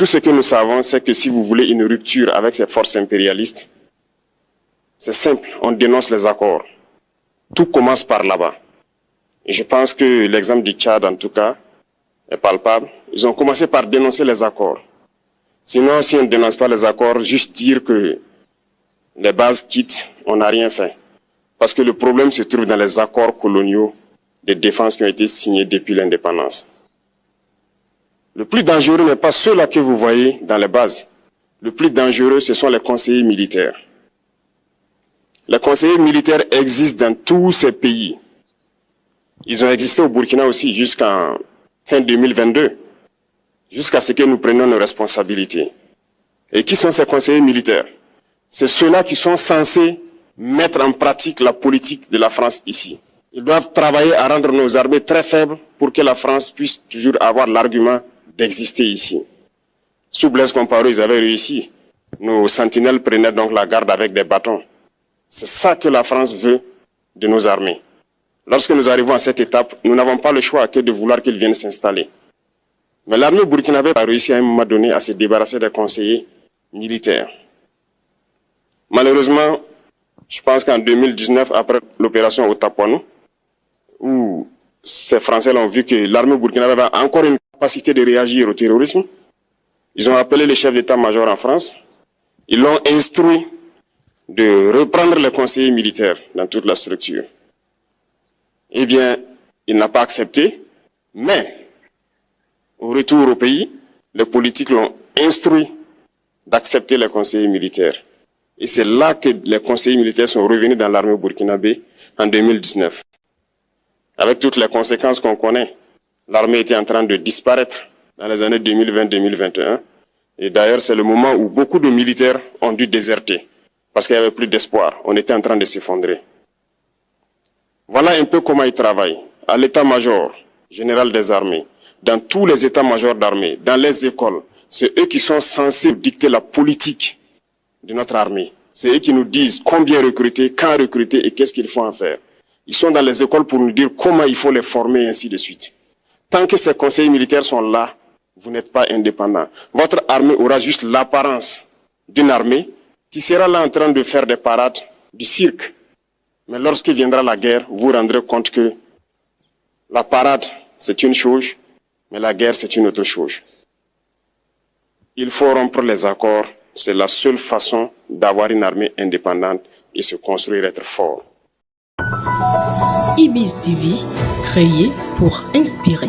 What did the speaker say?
tout ce que nous savons, c'est que si vous voulez une rupture avec ces forces impérialistes, c'est simple, on dénonce les accords. Tout commence par là-bas. Et je pense que l'exemple du Tchad, en tout cas, est palpable. Ils ont commencé par dénoncer les accords. Sinon, si on ne dénonce pas les accords, juste dire que les bases quittent, on n'a rien fait. Parce que le problème se trouve dans les accords coloniaux de défense qui ont été signés depuis l'indépendance. Le plus dangereux n'est pas ceux-là que vous voyez dans les bases. Le plus dangereux, ce sont les conseillers militaires. Les conseillers militaires existent dans tous ces pays. Ils ont existé au Burkina aussi jusqu'en fin 2022, jusqu'à ce que nous prenions nos responsabilités. Et qui sont ces conseillers militaires? C'est ceux-là qui sont censés mettre en pratique la politique de la France ici. Ils doivent travailler à rendre nos armées très faibles pour que la France puisse toujours avoir l'argument d'exister ici. Sous Blaise Compaoré, ils avaient réussi. Nos sentinelles prenaient donc la garde avec des bâtons. C'est ça que la France veut de nos armées. Lorsque nous arrivons à cette étape, nous n'avons pas le choix que de vouloir qu'ils viennent s'installer. Mais l'armée burkinabé a réussi à un moment donné à se débarrasser des conseillers militaires. Malheureusement, je pense qu'en 2019, après l'opération au Tapuanou, où ces Français ont vu que l'armée burkinabé avait encore une capacité de réagir au terrorisme, ils ont appelé le chef d'état-major en France, ils l'ont instruit de reprendre les conseillers militaires dans toute la structure. Eh bien, il n'a pas accepté, mais au retour au pays, les politiques l'ont instruit d'accepter les conseillers militaires. Et c'est là que les conseillers militaires sont revenus dans l'armée burkinabé en 2019. Avec toutes les conséquences qu'on connaît, l'armée était en train de disparaître dans les années 2020-2021. Et d'ailleurs, c'est le moment où beaucoup de militaires ont dû déserter, parce qu'il n'y avait plus d'espoir. On était en train de s'effondrer. Voilà un peu comment ils travaillent. À l'état-major général des armées, dans tous les états-majors d'armée, dans les écoles, c'est eux qui sont censés dicter la politique de notre armée. C'est eux qui nous disent combien recruter, quand recruter et qu'est-ce qu'il faut en faire. Ils sont dans les écoles pour nous dire comment il faut les former et ainsi de suite. Tant que ces conseillers militaires sont là, vous n'êtes pas indépendant. Votre armée aura juste l'apparence d'une armée qui sera là en train de faire des parades, du cirque. Mais lorsque viendra la guerre, vous vous rendrez compte que la parade, c'est une chose, mais la guerre, c'est une autre chose. Il faut rompre les accords. C'est la seule façon d'avoir une armée indépendante et se construire, être fort. Ibis TV, créé pour inspirer.